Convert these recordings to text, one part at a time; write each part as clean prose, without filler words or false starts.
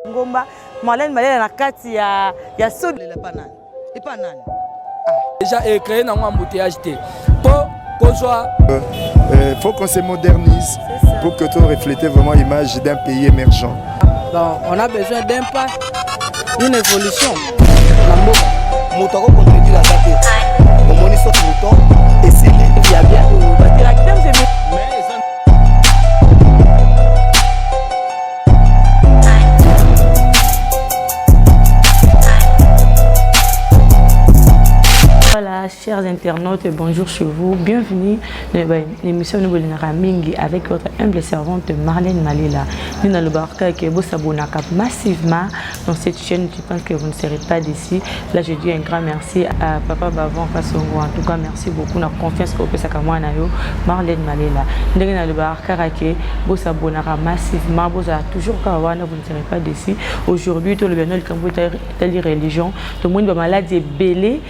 Ngomba Marlène Malela na kati ya sud le panane et panane déjà créé dans un embouteillage pour qu'on soit faut qu'on se modernise pour que tout reflète vraiment l'image d'un pays émergent. Donc on a besoin d'un pas, une évolution. Moto ko contredire la date. Au moins ils sont tout et c'est il y a bien Voilà, chers internautes, bonjour chez vous. Bienvenue dans l'émission Nouveau Mingi avec votre humble servante Marlène Malela. Nous dans le barca qui vous s'abonnez massivement dans cette chaîne. Je pense que vous ne serez pas d'ici. Là, je dis un grand merci à Papa Bavon Kassongo. En tout cas, merci beaucoup. La confiance au Pesakamoa Nayo, Marlène Malela. Nous dans le barca qui vous s'abonnez massivement. Vous avez toujours Kawana, vous ne serez pas d'ici. Aujourd'hui, tout le bien le Cambo telle religion. Tout le monde va maladie est belé.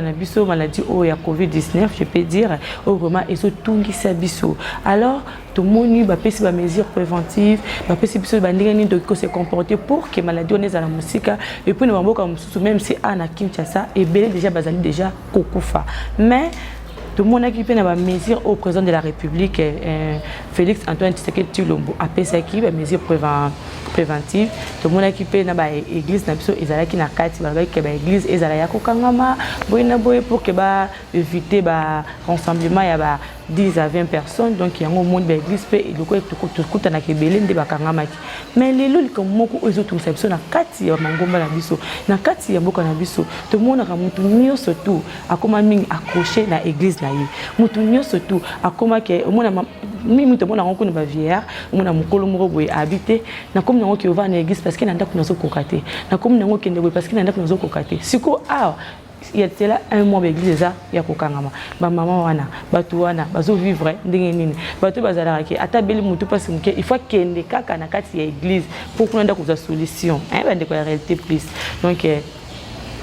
Nabiso maladie au ya Covid-19, je peux dire au vraiment et surtout qui s'abisso. Alors tout le monde va passer des mesures préventives, va passer des bandings de se comporter pour que maladie on est à la musique et puis nous avons comme même si Anna Kinshasa et belé déjà basali déjà kokufa. Mais tout le monde a équipé des mesures au président de la République, Félix Antoine Tshisekedi Tshilombo, a fait des mesures préventives. Tout le monde a équipé des églises, ils allaient qui na kati, ils église, ils allaient à Kokangama, pour que éviter le rassemblement, il y a 10 à 20 personnes, donc il y a un monde d'église, et le coup, tout le monde est bakangama. Mais les lois comme moi, ils ont tout ça, na kati ya mangomba na biso, na kati ya mboka na biso, tout le monde a mutu nyo surtout, a comment ming accroché na église na ye, mutu nyo surtout, a comment que on a mimi tout le monde a rencontré ba vieillard, on a mukolo moko boy habité, na comme nango ki va na église parce que nanda kunazo kokate, na comme nango kende boy parce que nanda kunazo kokate. Siko il y a là un mois d'église ça il y a kokangama ba maman wana batu wana bazo vivre ndenge nini batu bazala ki atabeli mutu parce que il faut kende kaka na kati ya église pour qu'on ait une solution hein ba ndeko la réalité plus donc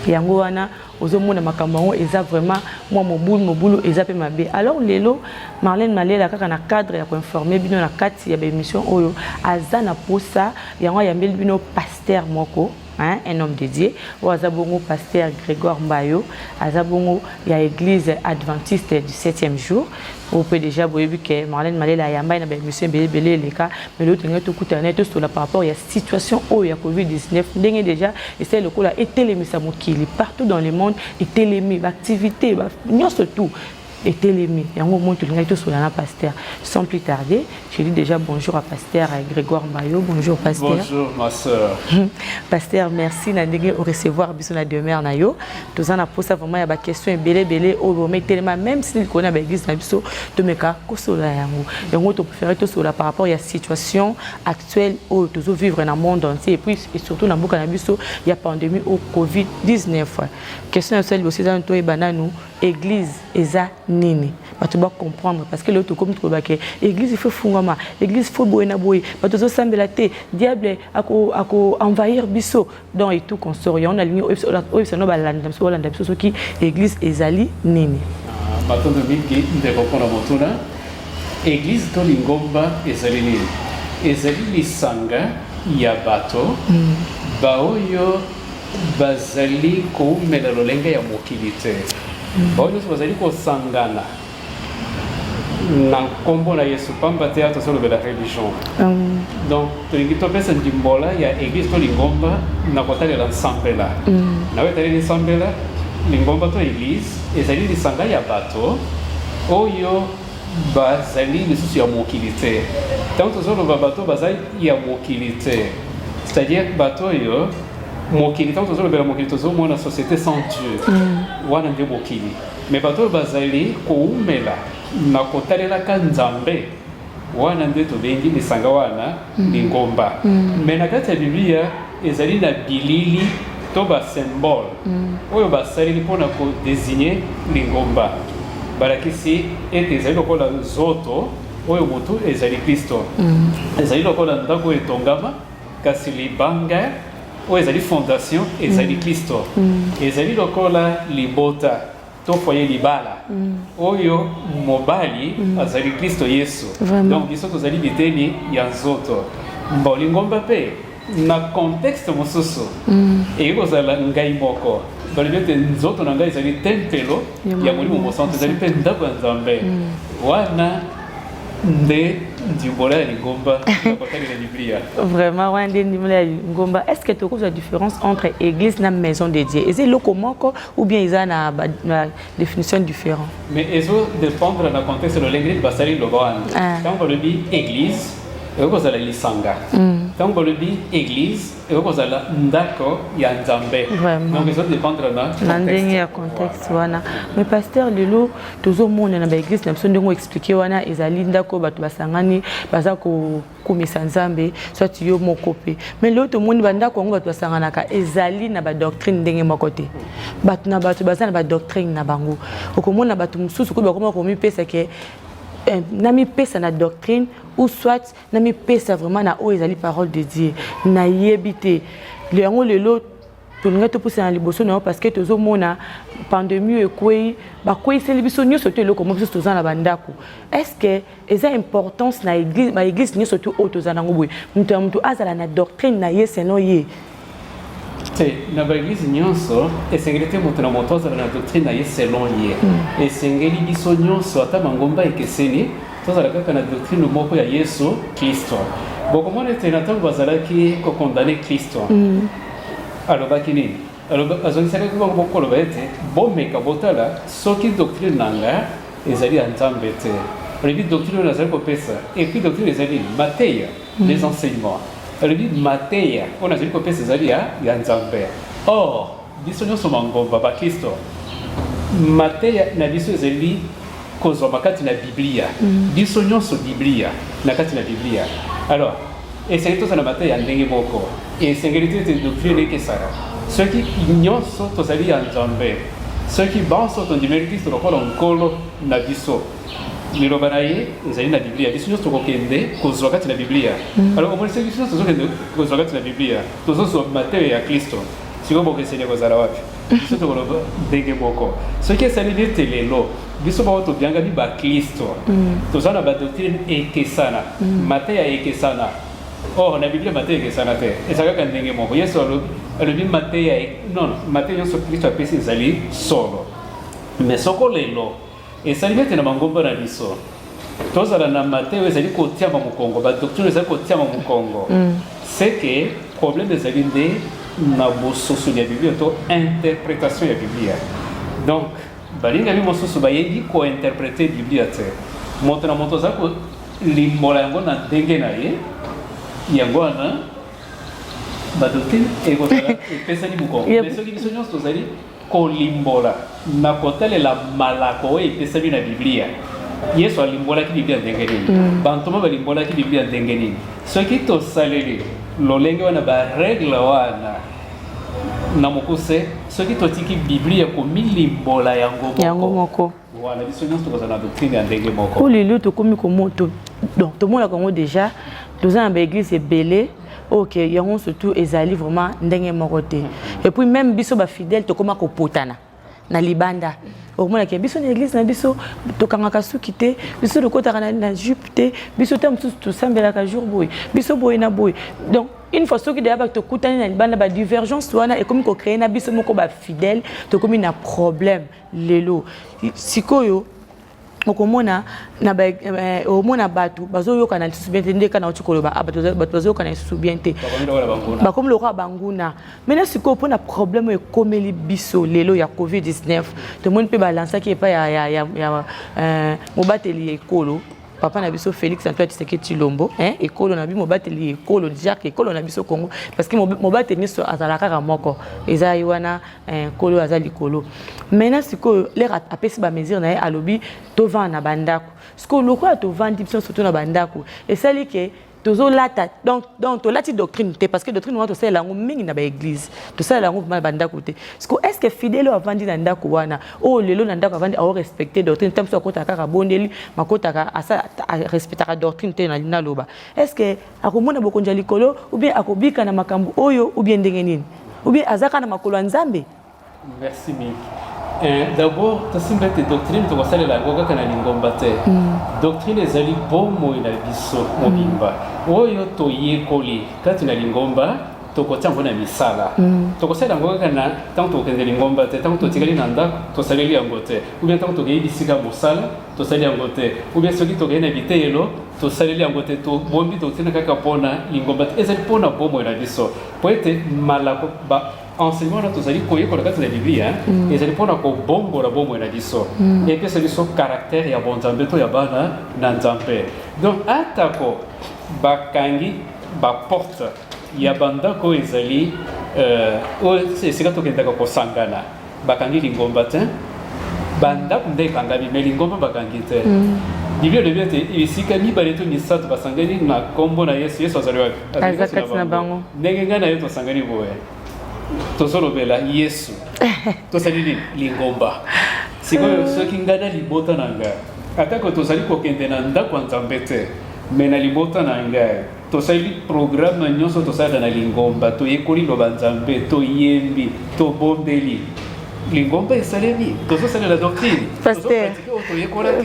yango wana ozomona makambo eza vraiment moi mobulu eza pe mabe. Alors lelo Marlène Malela kaka na cadre ya ko informer bino na kati ya ba émission oyo azana posa yango ya mbeli bino pasteur moko. Hein, un homme dédié, ou Azabongo pasteur Grégoire Mbayo, Azabongo il y a l'église adventiste du 7e jour. Vous pouvez déjà voir que Marlène Malela yamba na monsieur belé les cas, mais l'autre n'est tout coûté tout sur la par rapport il y a situation où il y a Covid-19 dingue déjà et c'est le coup là et télémisa mokili partout dans le monde et télémi activité non surtout et télémi et en moment tout le monde sur la pasteur sans plus tarder je dis déjà bonjour à pasteur Grégoire Mbayo. Bonjour pasteur. Bonjour ma soeur. Pasteur merci na ndenge au recevoir biso na demeure na yo tous en a posé vraiment il y a des questions belé au mais tellement même si il connaît ba église na biso to meka ko sola yango to préférer to sola par rapport à la situation actuelle où tous vivre dans le monde entier et puis et surtout dans boka na biso il y a pandémie au Covid-19. Question celle aussi dans to e bananu église eza nini tu dois comprendre parce que l'autre comme tu vois que l'église il faut fungama l'église faut boyena boy tu dois sambela te diable ako envahir biso donc et tout qu'on sort on a ligne ça no balanda so balanda biso qui église ezali nini batondo mingi ndeko kona motuna église to lingomba ezali nini ezali lisanga ya bato baoyo bazali ko mela lolenga ya mokilite baoyo bazali ko sangana na kombo na Yesu pamba théâtre sur la religion. Donc tulingi to pesa ndimbola ya église to lingomba na kotale la ensemble là. Na wetale ensemble là lingomba to église ezali lisanga ya bato oyo bazali lisusu ya mokilite. Tant tozolo bato bazali ya mokilite. C'est-à-dire bato yo mokili tant tozolo bela mokili tozo mona société sans Dieu. Wana nde mokili. Mais bato bazali ko umela na kotalela ka nzambe wana nde tobengi lisanga wana lingomba mais na kati ya Biblia ezali na bilili to ba symbole oyo basaleli mpona ko désigner lingomba balakisi ete ezali lokola nzoto oyo motu ezali Kristo ezali lokola ndako etongama kasi libanga oyo ezali fondation ezali Kristo ezali lokola libota to foyer libala oyo mobali azali Kristo Yesu. Donc biso tozali biteni ya nzoto mboli ngomba pe na contexte mosusu et kozala ngai moko balobi ete nzoto na ngai ezali tempelo ya molimo mosantu ezali mpe ndako ya nzambe wana nde ndimbola ya lingomba nakotalela biblia vraiment wana nde ndimbola ya lingomba. Est-ce que tu trouves la différence entre église na maison de Dieu? Est-ce eloko moko ou bien ils ont na définition différente? Mais ezo dépendre na contexte lolenge nini basali loba wana ntango balobi église ekozala lisanga ntango balobi église ekozala ndako ya nzambe. Donc ezo dépendre na ndenge ya contexte wana. Mais pasteur lelo tozomona na baéglise na biso ndenge expliquer wana ezali ndako bato basangani baza komisa nzambe soit yo moko pe. Mais lelo tomoni bandako yango bato basanganaka ezali na badoctrine ndenge moko te. Bato na bato baza na badoctrine na bango. Okomona bato mosusu ko bakoma komipesa ke nami pesa na doctrine ou soit nami pesa vraiment na o ezali parole de Dieu na yebité le yango lelo tolinga to pousser na liboso na parce que tozomona pandémie ekwei bakwei seli biso nyonso to eloko mo biso tozana na bandako. Est-ce que eza importance na église ba église nyonso to o tozana ngo boye mutu azala na doctrine na ye selon ye na baéglise nyonso esengeli te moto na moto azala na doctrine na ye selon ye esengeli biso nyonso ata mangomba ekeseni tozala kaka na doctrine moko ya Yesu Kristo. Bokomona ete na ntango bazalaki kokondane Kristo alobaki nini azongisaki bango bokoloba ete bomeka botala soki doctrine na nga ezali ya nzambe te olobi doctrine oyo nazali kopesa epuis doctrine ezali mateya les enseignements alobi mateya oyo nazali kopesa ezali ya nzambe. Or biso nyonso mangomba bakristo mateya na biso ezali kozwa makati na biblia biso nyonso biblia na kati na biblia. Alors esengeli tozala mateya ya ndenge moko esengeli te ete doctrine ekesala soki nyonso tozali ya nzambe soki banso tondimeli kristo lokola nkolo na biso liloba na ye ezali na biblia biso nyonso tokokende kozwa kati na biblia. Alors omoni soki biso nyonso tozokende kozwa kati na biblia tozozwa mateyo ya kristo sikoyo bokeseni kozala wapi biso tokoloba ndenge moko soki esali nete lelo biso bao tobiangami bakristo toza na badoctrine ekesana mateya ekesana. Or na biblia mateya ekesana te eza kaka ndenge moko. Yesu alobi mateya non mateya nyonso kristo apesi ezali solo. Mais soko lelo esali nete na mangomba na biso tozala na mateyo ezali kotiama mokongo badoctrine ezali kotiama mokongo c'est que problème ezali nde na bososo ya biblia to interprétation ya biblia. Donc balingami mosusu bayebi kointerprete biblia te moto na moto aza kolimbola yango na ndenge na ye yango wana badoctrine ekozala epesani mokongo. Mais soki biso nyonso tozali kolimbola na kotalela malako oyo epesami na biblia Yesu alimbolaki biblia ndenge nini bantoma balimbolaki biblia ndenge nini soki tosaleli lolenge wana baregle wana na mokuse soki totiki biblia komilimbola yango moko wana biso nyonso tokozala na doctrine ya ndenge moko. Olelo tokomi komoto donc tomonaka yango déjà toza na baéglise ebele ok yango surtout ezali vraiment ndenge moko te et puis même biso bafidèle tokoma kopotana na libanda okomona ke biso na église na biso tokangaka suki te biso tokotaka na jupe te biso te mosusu tosambelaka jour boye biso boye na boye. Donc une fois soki deya bato tokutani na libanda badivergence wana ekomi kocréer na biso moko bafidèle tokomi na problème lelo sikoyo okomona na omona bato bazoyoka na lisusu bien te ndeka na otikoloba bato bazoyoka na lisusu bien te bakomi lokola banguna. Maintenant sikoyo mpona problème ekomeli biso lelo ya covid-19 tomoni mpe balansaki epai ya mobateli ya ekolo papa na biso Félix Antoine Tshisekedi Tshilombo ekolo na bi mobateli ekolo Jacques ekolo na biso Congo parce que mobateli nyonso azalaka kaka moko eza ye wana ekolo aza likolo. Maintenant sikoyo lere apesi bamesure na ye alobi tovanda na bandako sikoyo lokola tovandi biso surtout na bandako esali ke tozolata donc tolati doctrine te parce que doctrine wana tosalela yango mingi na baéglise tosalela yango vraiment bandako te sikoyo est ce que fidèle avandi na ndako wana oyo lelo na ndako avandi aorespecte doctrine te mosu akotaka kaka bondeli makotaka arespectaka doctrine te na loba est ce que akomona bokonzi ya likolo ou bien akobika na makambo oyo ou bien ndenge nini ou bien azaka na makolo ya nzambe. Merci mille. D'abord tosimba ete doctrine tokosalela yango kaka na lingomba te doctrine ezali bomoi na biso mobimba oyo toyekoli kati na lingomba tokotia yango na misala tokosala yango kaka na ntango tokende lingomba te ntango totikali na ndako tosaleli yango te ou bien ntango tokei bisika mosala tosali yango te ou bien soki tokei na biteyelo tosaleli yango te tobombi totina kaka mpona lingomba te ezali mpona bomoi na biso po ete malako enseignement wana tozali koyekola kati na biblia ezali mpona kobongola bomoi na biso epesa biso caractère ya bonzambe to ya bana na nzambe donc atako bakangi baporte ya bandako ezali esika tokendaka kosangana bakangi lingomba te bandako nde ekangami me lingomba bakangi te biblia elobi ete esika mibale to misato basangani na nkombo na yesu yesu azali wapi na bango ndenge ngai na yo tosangani boye tozolobela yesu tosali nini lingomba sikoyo soki ngai na libota na ngai atako tozali kokende na ndako ya nzambe te me na libota na ngai tosali programme nyonso tosalaka na lingomba toyekoli loba nzambe toyembi tobombeli lingomba esalemi tozosalela doctrine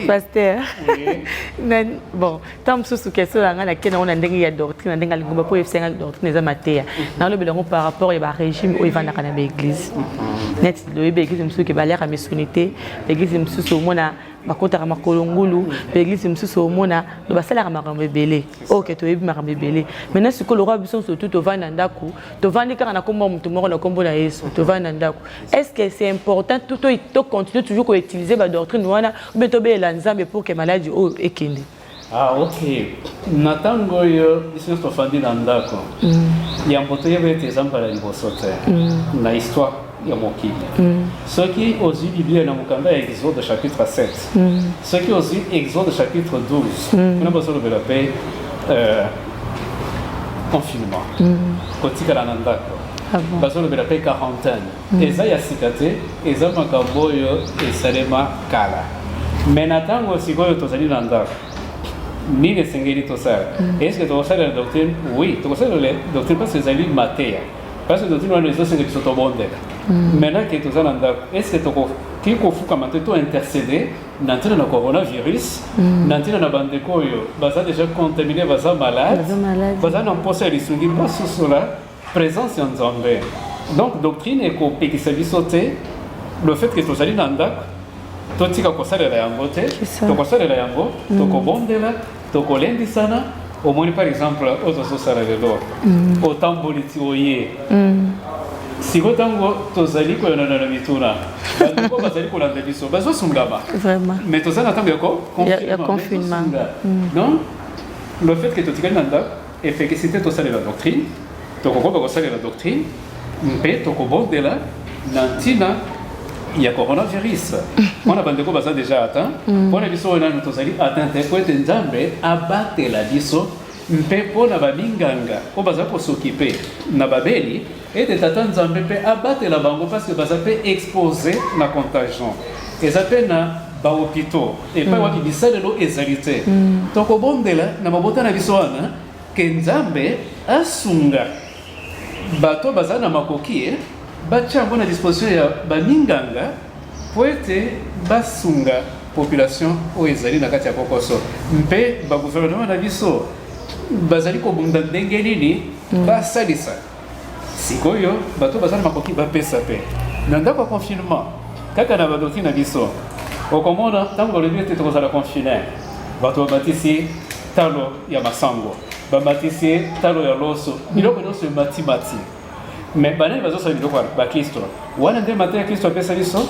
Pasteur bon tant mosusu question nanga na kena ona ndenge ya doctrine na ndenge ya lingomba po efsenga doctrine eza mateya nalobela yango par rapport ya barégime oyo evandaka na baeglise net loyebi eglise mosusu ke baleka misuni te eglise mosusu omona bakotaka makolo ngulu l'église mosusu omona lo basalaka makambo ebele oke toyebi makambo ebele maintenant sikoyo lokwa biso surtout tovanda ndako tovandi kaka na kombo moto moko na kombo na yesu tovanda ndako est-ce que c'est important to continuer toujours ko utiliser ba doctrine wana ou bien tobelela nzambe pour que maladie oyo ekende ok na ntango oyo biso tofandi na ndako ya moto yeba ete ezambala liboso te na histoire ya mokili soki ozwi biblia na mokanda ya exode chapitre 7 soki ozwi exode chapitre 12 kuna bazolobela mpe confinement kotikala na ndako bazolobela mpe quarantaine eza ya sika te eza makambo oyo esalema kala me na ntango sikoyo tozali na ndako nini esengeli tosala estce tokosalela doctrine oui tokosalela doctrine parce ezali mateya parce que doctrine wana ezosenga biso tobondela maintenant ke toza na ndako estce tokoki kofukama te to intercéder na ntina na coronavirus na ntina na bandeko oyo baza déjà contaminé baza malade baza na mposa ya lisungi basosola présence ya nzambe donc doctrine ekopekisa biso te le fait ke tozali na ndako totika kosalela yango te tokosalela yango tokobondela tokolendisana omoni par exemple oyo tozosala lelo otamboli ti oye siko ntango tozali koyonana na mituna bandeko bazali kolanda biso bazosungama mais toza na ntango ya confinement donc le fait que totikali na ndako efekisi te tosalela doctrine tokokoba kosalela doctrine mpe tokobondela na ntina ya coronavirus wana bandeko baza déjà atteint mpona biso oyo nanu tozali atteint te po ete nzambe abatela biso mpe mpona baminganga oyo baza kosokipe na babeli ete tata nzambe mpe abatela bango parce que baza mpe expose na contagion eza mpe na bahopitau epai wapi bisalelo ezali te tokobondela na mabota na biso wana ke nzambe asunga bato baza na makoki batia yango na disposition ya baminganga po ete basunga population oyo ezali na kati ya kokoso mpe bagouvernement na biso bazali kobunda ndenge nini basalisa sikoyo bato baza na makoki bapesa mpe na ndako ya confinement kaka na badoctrine na biso okomona ntango olobi ete tokozala confine bato bamatisi talo ya masango bamatisi talo ya loso biloko nyonso ematimati mais banani bazosala biloko bakristo wana nde mate ya kristo apesa biso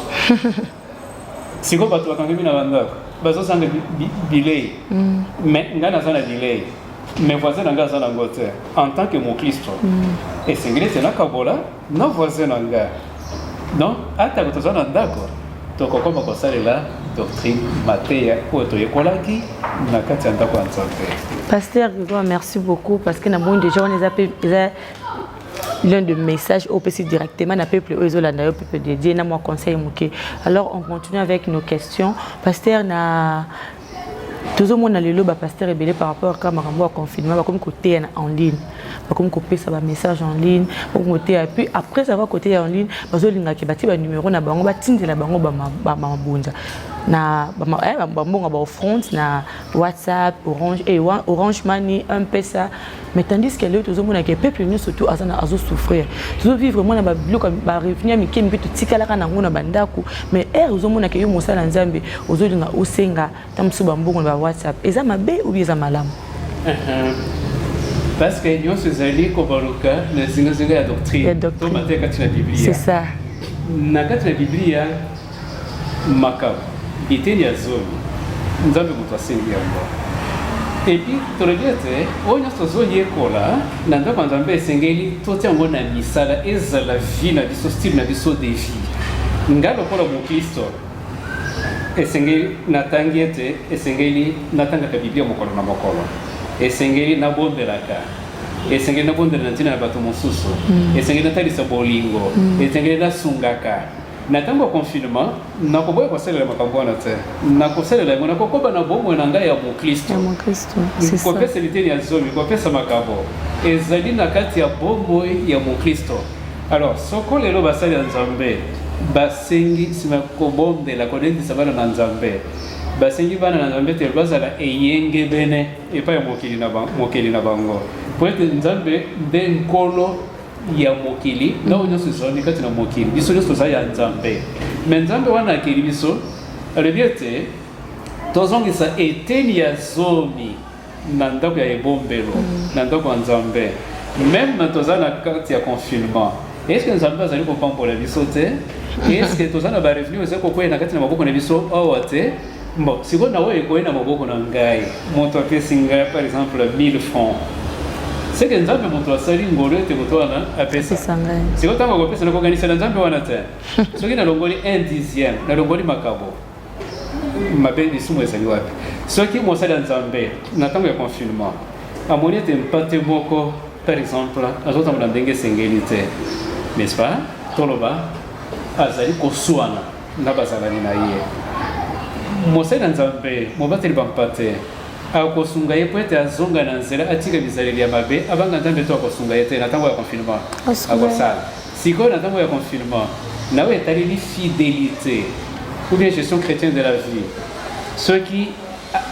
sikoyo bato bakangami na bandako bazosanga bilei mais ngai naza na bilei mais voisin na ngai aza nango te en tant que mokristo esengeli ete nakabola na voisin na ngai donc atako toza na ndako tokokoma kosalela doctrine mateya oyo toyekolaki na kati ya ndako ya nzambe. Pasteur Grégoire, merci beaucoup parce que na moni déjà on les l'un de messages au PC directement na peuple Ozolanda au peuple dédié na moi conseil moké. Alors on continue avec nos questions. Pasteur na tout le monde a le pasteur rebellé par rapport à makambo confinement comme côté en ligne. comme copier ça message en ligne pour côté et puis après avoir côté en ligne bazo linga ke bati ba numéro na bango batindela bango ba mabunza na ba front na WhatsApp Orange et Orange Money un peu ça mais tandis que les autres hommes qui peuple nous surtout azana azo souffrir toujours vivre vraiment na ba bloc ba revenir mi kemi to tikala kana ngona bandako mais aux hommes qui yo mosala nzambe ozo linga osenga tamsu ba mbongo ba WhatsApp eza mabe ou bien za malamu parce que nous sommes allés comme Baruka na zinga ya doctrine to maté katina Biblia c'est ça na katina Biblia makab iteni ya zomi nzambe mutu asengi yango et puis tolobete oyo tozoyi ekola na ndako ya nzambe esengeli totia yango na misala ezala vie na biso style na biso de vie nga lokola mokristo esengeli natangi ete esengeli natangaka Biblia mokolo na mokolo esengeli nabondelaka esengeli nabondela na ntina na bato mosusu esengeli natalisa bolingo esengeli nasungaka na ntango ya confinement nakoboya kosalela makambo wana te nakosalela yango nakokoba na bomoi na ngai ya mokristo kopesa liteni ya zomi kopesa makambo ezali na kati ya bomoi ya mokristo alors soko lelo basali ya nzambe basengi nsima kobondela kodendisa bana na nzambe basengi bana na nzambe te bazala eyenge bene epai ya mokili na bango po ete nzambe nde nkolo ya mokili ndako nyonso ezalani kati na mokili biso nyonso tozali ya nzambe me nzambe wana akeli biso alobi ete tozongisa eteni ya zomi na ndako ya ebombelo na ndako ya nzambe meme toza na kati ya confinement est-ce que nzambe azali kopambola biso te est-ce que toza na barevenu ezali kokwei na kati na maboko na biso awa te bon sikoyo na oyo ekoyi na maboko na ngai moto apesi ngai par exemple 1000 francs c'est que nzambe moto asali ngolo ete moto wana apesa sikoyo ntango akopesa nakoganisela nzambe wana te soki nalongoli 1/10 nalongoli makabo mabe lisumu ezali wapi soki mosali ya nzambe na ntango ya confinement amoni ete mpate moko par exemple azotambola ndenge esengeli te n'est-ce pas toloba azali koswana na bazalani na ye mosali ya nzambe mobateli bampate akosunga ye po ete azonga na nzela atika bizaleli ya mabe abanga nzambe to akosunga ye te na ntango ya confinement akosala sikoyo na ntango ya confinement nawe etaleli fidélité ou bien gestion chrétienne de la vie soki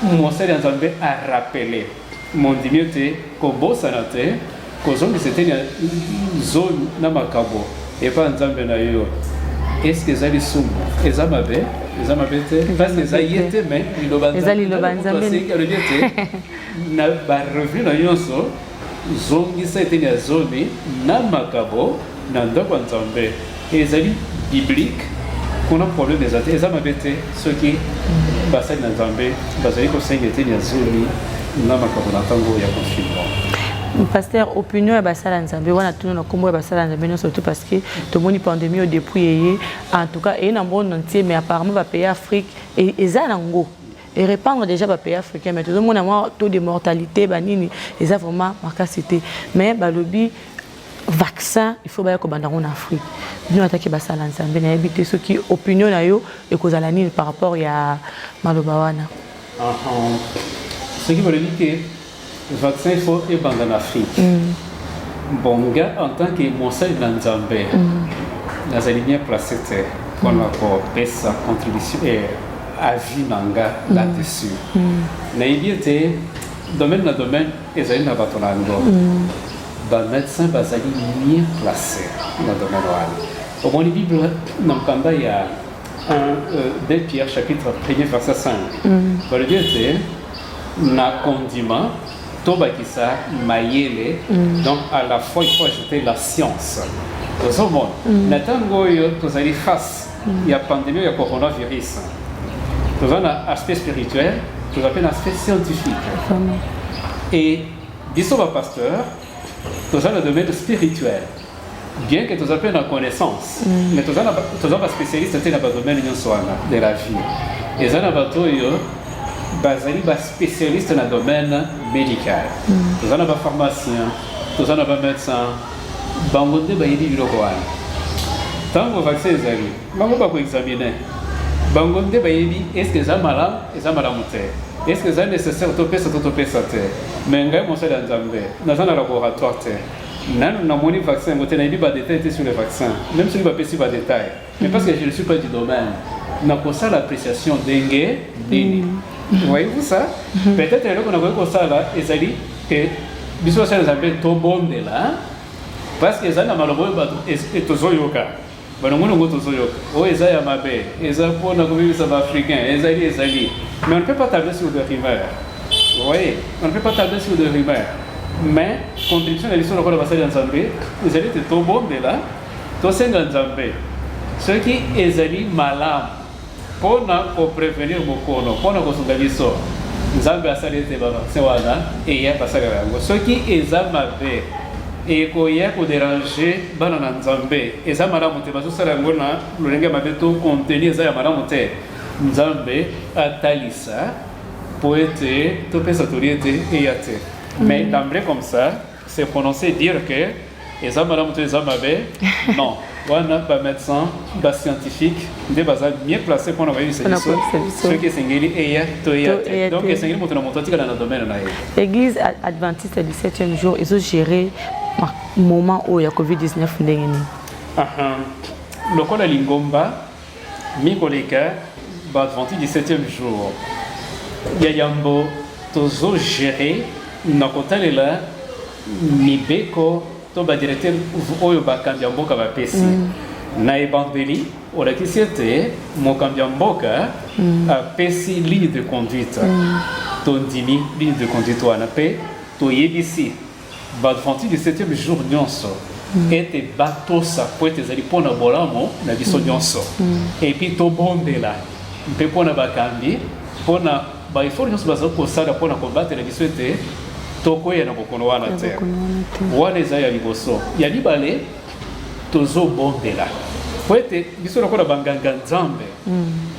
mosali ya nzambe arapele mondimi ete kobosana te kozongisa eteni ya zoni na makambo epa nzambe na yo est-ce que ezali sumu eza mabe te parce que eza ye te me liloba nzambe alobi ete na barevenu na nyonso zongisa eteni ya zomi na makabo na ndako ya nzambe ezali biblique kuna problème eza te eza mabe te soki basali na nzambe bazali kosenga eteni ya zomi na makabo na ntango ya confinement. Pasteur, opinion ya basala nzambe wana tuno na kombo ya basala nzambe non surtout parce que tout le monde pandémie au depuis en tout cas et dans le monde entier mais apparemment va pays Afrique et ezanango et répandre déjà va pays africain mais tout le monde a moins taux de mortalité banini et ça vraiment marcacité mais balobi vaccin il faut ba ko bandango en Afrique nous attaquer basala nzambe na habiter ceux qui opinion na yo et kozala nini par rapport ya maloba wana ce qui veut dire que le vaccin il faut ébandre en Afrique. Bon gars en tant que monseigneur dans Nzambe, nous allons bien placer pour faire sa contribution et avis nanga là-dessus. Naïbiété domaine na domaine ezali na batonango. Ba médecin bazali bien placé dans domaine wala. Au bon Bible dans kamba ya 2 Pierre chapitre 1er verset 5. Pour le dire na condiment tobakisa mayele donc à la fois il faut ajouter la science dans le monde na tango yo tozali face ya pandémie ya coronavirus tozali na aspect spirituel tozali na aspect scientifique et biso ba pasteur tozali na domaine spirituel bien que tozali na connaissance mais tozali ba spécialiste te na ba domaine nyonso wana de la vie ezali na bato yo bazali ba spécialiste dans le domaine médical. Tous en ba pharmacien, tous en ba médecin, bango de ba yidi biloko wana. Tango vaccin ezali, bango ba ko examiner. Bango de ba yidi est-ce que ça malamu te. est-ce que c'est nécessaire de topesa te mais ngai mo sala nzambe na zana laboratoire te nan na moni vaccin ngote na ba détails sur le vaccin même si on va passer pas détails mais parce que je ne suis pas du domaine na ko ça l'appréciation dengue nini voyez-vous ça peut-être là qu'on a ko ça là ezali que biso ça nzambe to bonde là parce que ça na malobo ba et tozoyoka banongono ngo tozoyoka o eza ya mabe eza pona ko bibisa ba africain ezali mais on ne peut pas tabler sur des rumeurs. Vous voyez, on ne peut pas tabler sur des rumeurs. Mais, contribution de l'histoire de la Bassade Nzambé, vous allez être tout bon de là, tout c'est Nzambé. Ceux qui sont malades, pour prévenir Mokono, pour nous consulter, Nzambé a salé de Baba, c'est Wana, et il y a passé à la ceux qui sont malades, et qu'il y a pour déranger, Banana Nzambé, et ça, Madame Montemazo Sarangona, le Renga m'avait tout contenu, ça, Madame Monté. Nzambe atalisa pour être topé satoriété et yate. Mais d'emblée comme ça, c'est prononcé dire que les amadam non, on n'a pas médecin, pas scientifique, des bases mieux placés pour envoyer ces choses. Ce qui est singeli et yate. Donc c'est singeli pour nous montrer dans le domaine là. L'église adventiste du 7e jour, ils ont géré moment où il y a Covid-19 ndengeni. Le col à Lingomba, Mikoleka. Adventiste du 7e jour. Yayambo tozo géré na kotale la mibeko to ba directeur oyo ba kambiamboka ba pesi na ebandeli ola kisiete mo kambiamboka a pesi ligne de conduite tondimi ligne de conduite wana pe to yebisi ba Adventiste du 7e jour nyonso ete bato sa poete zali pona bolamo na biso nyonso et puis to bondela mpe mpona bakambi mpona baefort nyonso baza kosala mpona kobatela biso ete tokoya na bokono wana te wana eza ya liboso ya mibale tozobondela po ete biso lokola banganga nzambe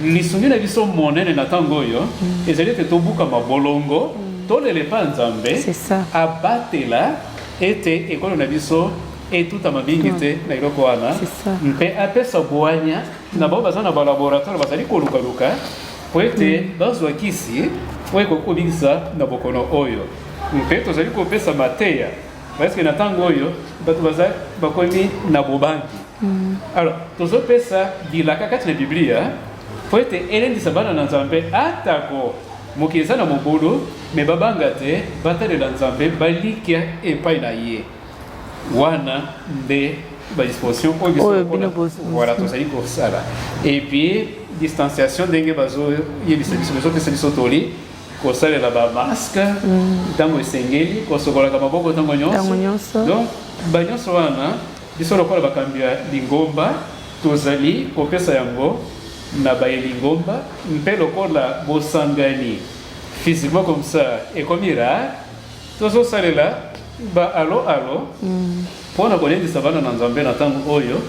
lisungi na biso monene na ntango oyo ezali ete tobuka mabolongo tolelepa nzambe abatela ete ekolo na biso etutama mingi te na eloko wana mpe apesa bwanya na bao baza na balaboratoire bazali kolukaluka po ete bazwa kisi po ekokobikisa na bokono oyo mpe tozali kopesa mateya parceke na ntango oyo bato baza bakomi na bobangi alors tozopesa bilaka kati na biblia po ete elendisa bana na nzambe atako mokili eza na mobulu me babanga te batalela nzambe balikia epai na ye wana nde badisposition oyo voilà tozali kosala et puis distanciation ndenge bazoyebisa biso bazopesa biso toli kosalela bamaske ntango esengeli kosokolaka maboko ntango nyonso donc banyonso wana biso lokola bakambi ya lingomba tozali kopesa yango na baye lingomba mpe lokola bosangani physiquement comme ça ekomi rare tozosalela ba alo mpona kolendisa bana na nzambe na ntango oyo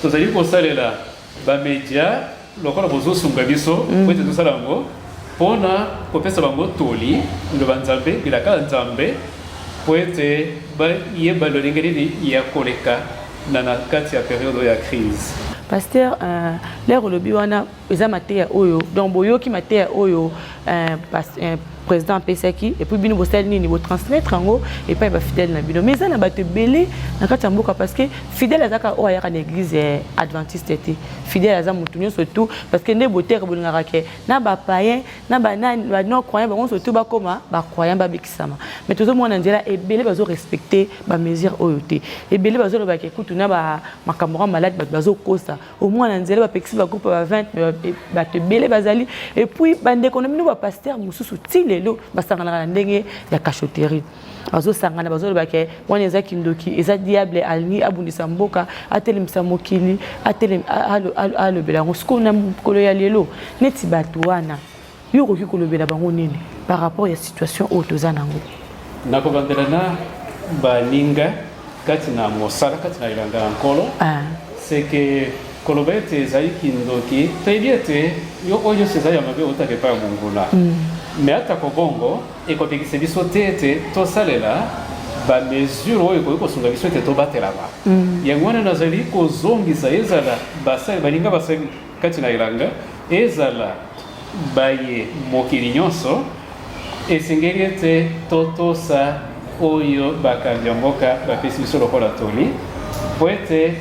tozali kosalela bamedia lokola bozosunga biso po ete tosala yango mpona kopesa bango toli loba nzambe bilaka ya nzambe po ete bayeba lolenge nini ya koleka na kati ya periode ya crise. Pasteur, l'air olobi wana eza mateya oyo donc boyoki mateya oyo président Pesaki et puis bino bosali nini bo transmettre ngo et pas ba fidèle na bino mais ça na bato belé na kati mboka parce que fidèle azaka o ya na église adventiste té fidèle aza mutunyo surtout parce que ne botere bolingaka ke na ba païen na ba non croyant ba surtout ba koma ba croyant ba bikisama mais tout le monde en dira et belé bazo respecter ba mesure oyo té et belé bazo ba ke kutuna ba makamora malade bazo kosa au moins en dira ba pexi ba groupe ba 20 ba te belé bazali et puis bande économie ba pasteur mususu tile lo basangana ndenge ya cachotterie azo sangana bazo bake wana eza kindoki eza diable alni abundisa mboka atelemisa mokili atelem alo belango skona kolo ya lelo neti batu wana yoko kikolobela bango nini par rapport ya situation otozanango nako bandelana baninga kati na mosala kati na ilanga nkolo c'est que kolobete ezali kindoki tebiete yo oyo sezali mabe otake pa mongula mais atako bongo ekopekisa biso tete tosalela ba mesure oyo kosunga biso tete tobatelaka yango wana nazali kozongisa ezala basali balinga basali kati na ilanga ezala baye mokili nyonso esengeli ete totosa oyo bakambi ya mboka bapesi biso lokola toli po ete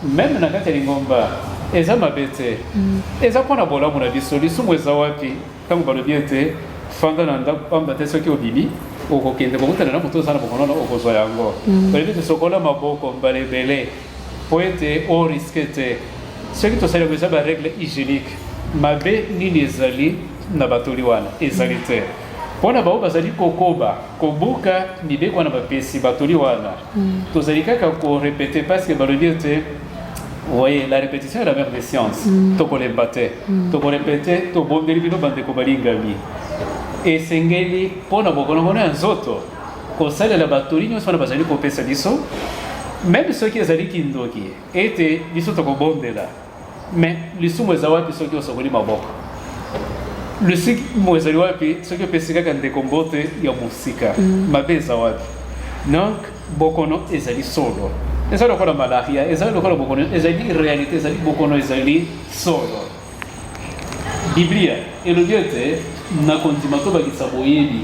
meme na kati ya lingomba eza mabe te eza mpona bolamu na biso lisumu eza wapi ntango balobi ete fanda na ndako pamba te soki obimi okokende kokutana na moto oza na bokonono okozwa yango balobi ete sokola maboko mbala ebele po ete oriske te soki tosalaka eza baregle hygiénique mabe nini ezali na batoli wana ezali te mpona bao bazali kokoba kobuka mibeko wana bapesi batoli wana tozali kaka korepete parceke balobi ete voyez, la répétition est la mère des sciences. Tokolemba te. Tokorepete, tobondeli bino bandeko balingami. Esengeli mpona bokono ya nzoto kosalela batoli nyonso wana bazali kopesa biso même soki ezali kindoki ete biso tokobondela mais lisumu eza wapi soki osokoli maboko lisumu ezali wapi soki opesi kaka ndeko mbote ya mosika mabe eza wapi donc bokono ezali solo ezali lokola malaria ezali lokola bokono ezali réalité ezali bokono ezali solo biblia elobi ete na kondima tobakisa boyebi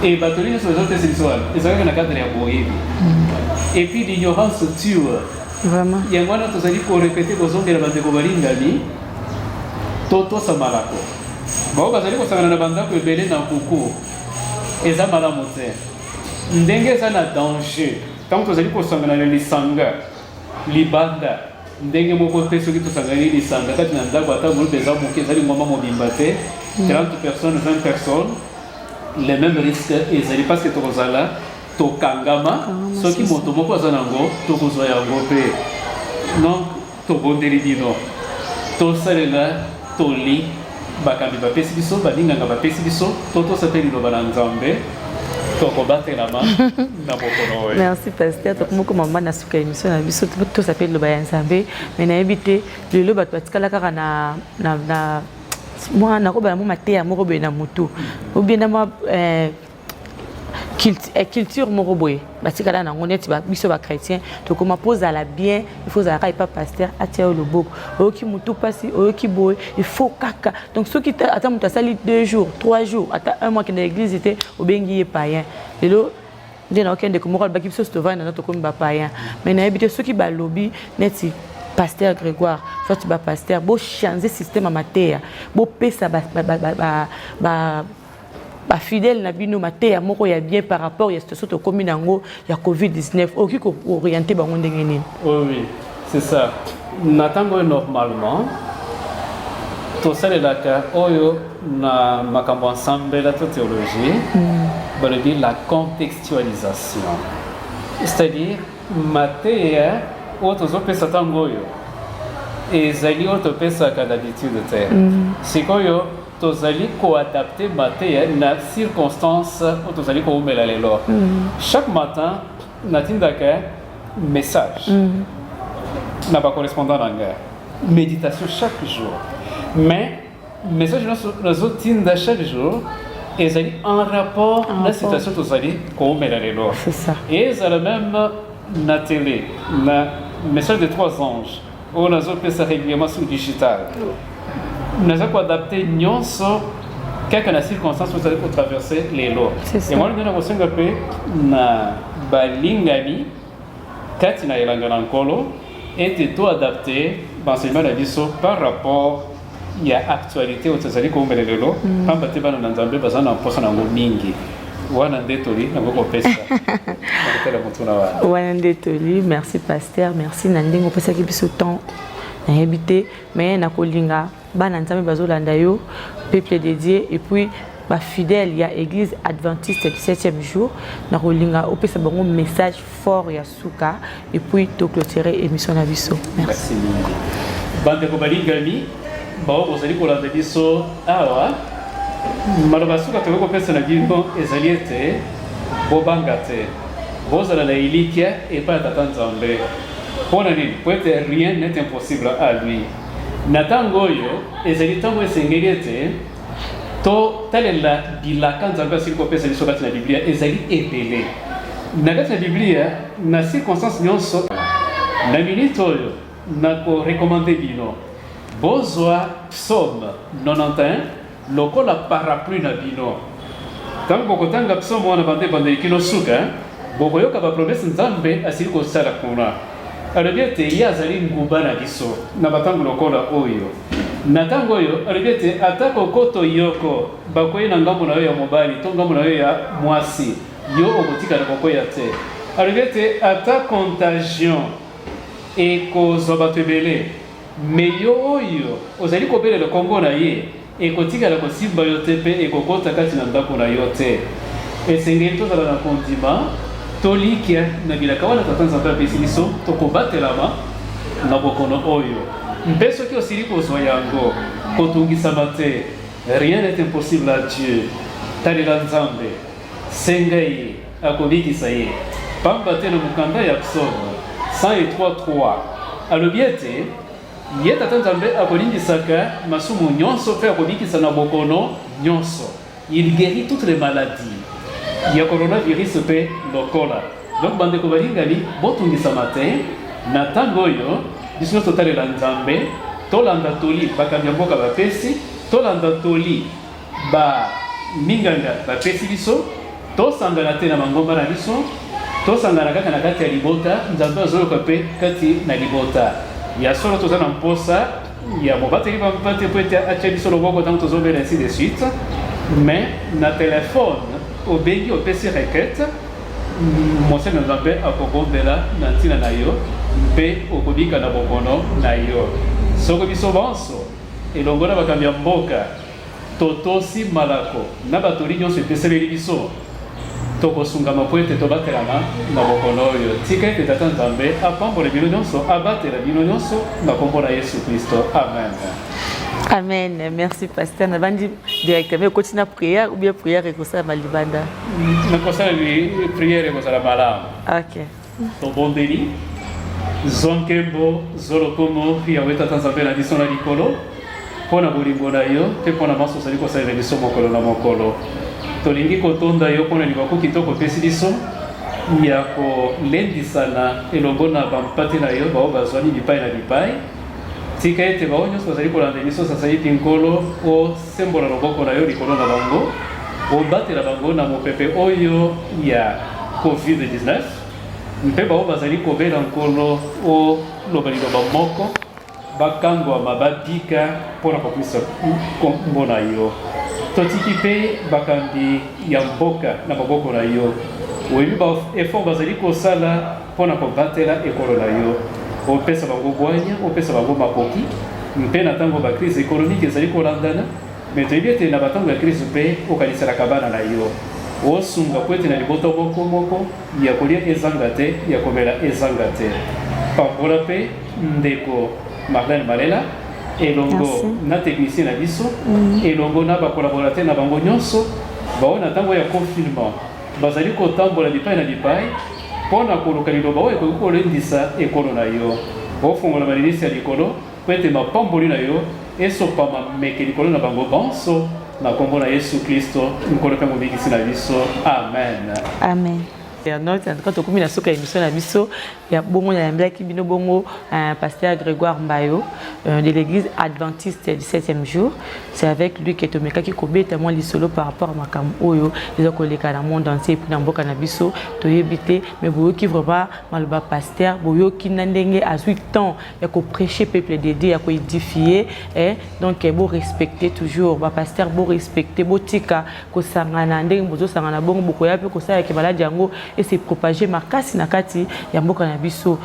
e batoli nyonso ezopesa biso wana ezalaka na cadre ya boyebi et puis l'ignorance tue vraiment yango wana tozali korepete kozongela bandeko balingami tosamalako bao bazali kosangana na bandako ebele na nkuku eza malamu te ndenge eza na danger ntango tozali kosangana na lisanga libanda ndenge moko te soki tosangani lisanga kati na ndako ata groupe eza moke ezali ngoma mobimba te 30 personnes 20 personnes les mêmes risques ezali parce que tokozala tokangama soki moto moko aza nango tokozwa yango mpe donc tobondeli bino tosalela toli bakambi bapesi biso balinganga bapesi biso totosa liloba na nzambe tokobatelama na bokono oyo. Merci pasteur tokomoko mama na suka émission na biso tosapeli liloba ya nzambe mais nayebi te lelo bato batikala kaka na mwana kobala mo mateya moko boye na motu obienda mwa culture moko boye batikala nango neti biso bachrétien tokoma pozala bien il faut ozalaka epa pasteur atia oyo loboko oyoki motu mpasi oyoki boye il faut kaka donc soki ata moto asali 2 jours 3 jours ata 1 mois kende na église te obengi ye païen lelo nde na okende komoko alobaki biso sitovani nano tokomi bapaïen mais nayebi te soki balobi neti pasteur Grégoire soit pasteur bo changer système amateur bo pesa ba fidèle na bino mateya moko ya bien par rapport ya situation to komi nango ya Covid-19 oki ko orienter bango ndenge nini. Oui, c'est ça. Natango normalement to salelaka oyo na makambo ensemble la théologie balobi la contextualisation. C'est-à-dire mateya otozopesa tango oyo ezali otopesaka d'habitude te sikoyo tozali koadapte mateya na circonstance otozali koumela lelo chaque matin natindaka message na bacorrespondant nanga méditation chaque jour mais message nazotinda chaque jour ezali en rapport na situation tozali koumela lelo et ezala même na télé na message de 3 anges oyo nazopesa régulièrement sur digital naza koadapte nyonso kaka na circonstance ozali kotraverse lelo yango wana nde nakosenga mpe na balingami kati na elanga na nkolo ete toadapte baenseignement na biso par rapport ya actualité oyo tozali koumela lelo pamba te bana na nzambe baza na mposa nango mingi wana nde toli nango kopesa nakotala motu na wana nde toli. Merci pasteur, merci na ndenge opesaki biso temps nayebi te mais nakolinga bana nzambe bazolanda yo peuple dédié et puis ba fidèle ya église adventiste du 7e jour nakolinga opesa bango message fort ya suka et puis to clôturer émission na biso. Merci. Bande ko balingami bao ozali kolanda biso awa maloba suka to ko pesa na bino ezali ete bobanga te bozala na ilikia et pas tata nzambe pona nini peut être rien n'est impossible à lui natango oyo ezali tango esengeli ete to talela bilaka nzambe asili kopesa biso kati na biblia ezali ebele na kati na biblia na circonstance nyonso na minute oyo nakorekomande bino bozwa psaume 91 lokola parapluie na bino Tant bokotanga psomo wana bande kilo suka bokoyoka ba promesse nzambe asili kosala kuna alobiete yazali nguba na biso na batango lokola oyo na tango oyo alobiete atako koto yoko bakoye na ngambo na yo ya mobali to ngambo na yo ya mwasi yo okotika na kokoya te alobiete ata contagion ekozwa bato ebele me yo oyo ozali kobelela kongo na ye ekotikala kosimba yo te mpe ekokota kati na ndako na yo te esengeli tozala na kondima tolikia na bilaka wana tata nzambe apesi biso tokobatelama na bokono oyo mpe soki osili kozwa yango kotungisama te rien n'est impossible à Dieu talela nzambe senga ye akobikisa ye pamba te na mokanda ya psaume 103:3 alobi ete ye tata nzambe akolingisaka masumu nyonso mpe akobikisa na bokono nyonso il guérit toutes les maladies ya coronavirus mpe lokola donc bandeko balingani botungisama te na ntango oyo biso nyonso totalela nzambe tolanda toli bakambi ya mboka bapesi tolanda toli baminganga bapesi biso tosangana te na mangomba na biso tosangana kaka na kati ya libota nzambe azoyoka mpe kati na libota ya solo toza na mposa ya mobateli bambate po ete atia biso loboko ntango tozobela ainsi de suite mais na telefone obengi opesi requête mosene nzambe akobombela na ntina na yo mpe okobika na bokono na yo soko biso bonso elongo na bakambi ya mboka totosi malako na batoli nyonso epeseleli biso tokosungama po ete tobatelama na bokono oyo tika ete tata nzambe apambola bino nyonso abatela bino nyonso na kombo na yesu kristo amen. Amen. Merci, pasteur. On va dire directement, continue la prière ou bien prière et comme ça, Malibanda. Comme ça, prière et comme ça, la malade. Ok. Ton bon délit. Zonkembo, Zolokomo, Yahweh Tata Nzambe na biso na likolo. Pona bolingo na yo, te pona maso sali ko sala biso mokolo na mokolo. Tolingi kotonda yo pona libako kitoko pesi biso. Ya ko lendisana elongo na bampate na yo, bao bazwani bipai na bipai. Tika ete bao nyonso bazali kolanda biso sasa iti nkolo osembola loboko na yo likolo na bango obatela bango na mopepe oyo ya COVID-19 mpe bao bazali kobela nkolo oloba liloba moko bakangwama babika mpona kokumisa kombo na yo totiki mpe bakambi ya mboka na maboko na yo oyebi baeffort bazali kosala mpona kobatela ekolo na yo opesa bango bwanya opesa bango makoki mpe na ntango bakrise économique ezali kolandana me toyebi ete na batango ya crise mpe okaniselaka bana na yo osunga po ete na libota moko ya kolia ezanga te ya komela ezanga te pambola mpe ndeko Marlène Malela elongo na technicien na biso elongo na bakolaborateur na bango nyonso bao na ntango ya confinement bazali kotambola bipai na bipai pona koluka liloba oyo ekoki kolendisa ekolo na yo ofongola malilisi ya likolo po ete mapamboli na yo esopama meke likolo na bango bonso na kombo na yesu kristo nkolo mpe mobikisi na biso amen. Amen. Quand on commence à se faire émission la biso, il y a beaucoup de gens qui viennent bongo pasteur Grégoire Mbayo de l'église adventiste du 7e jour. C'est avec lui que Tomeka qui combien tellement les solo par rapport à Makam Oyo, les collègues dans le monde entier puis dans beaucoup de biso, to yebité mais boyo qui vraiment malba pasteur, boyo qui n'endenge à 8 ans, il y a ko prêcher peuple de Dieu, il y a ko édifier et donc il faut respecter toujours ba pasteur, bo respecter botika ko sangana ndenge bozo sangana bongo boko ya pe ko sa ke baladi yango et c'est propagé makasi na kati ya mboka na biso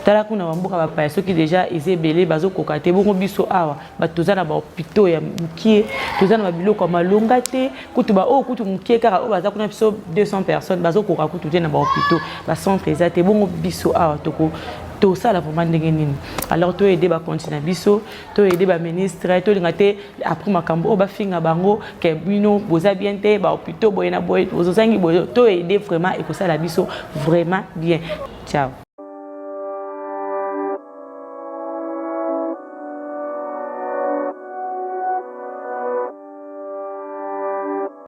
tala kuna mboka bapaya soki déjà ezebele bazo kokate bongo biso awa batoza na ba hôpitaux ya mukie toza na biloko malonga te kutu ba o kutu mukie kaka o baza kuna biso 200 personnes bazo koka kutu te na ba hôpitaux ba centre ezate bongo biso awa toko tout ça la vraiment ndenge alors to aider ba continuer biso to aider ba ministre to lingate après makambo ba finga bango ke bino boza bien te ba hôpitaux boyena boy bozozangi boy to aider vraiment et ko ça la biso vraiment bien ciao.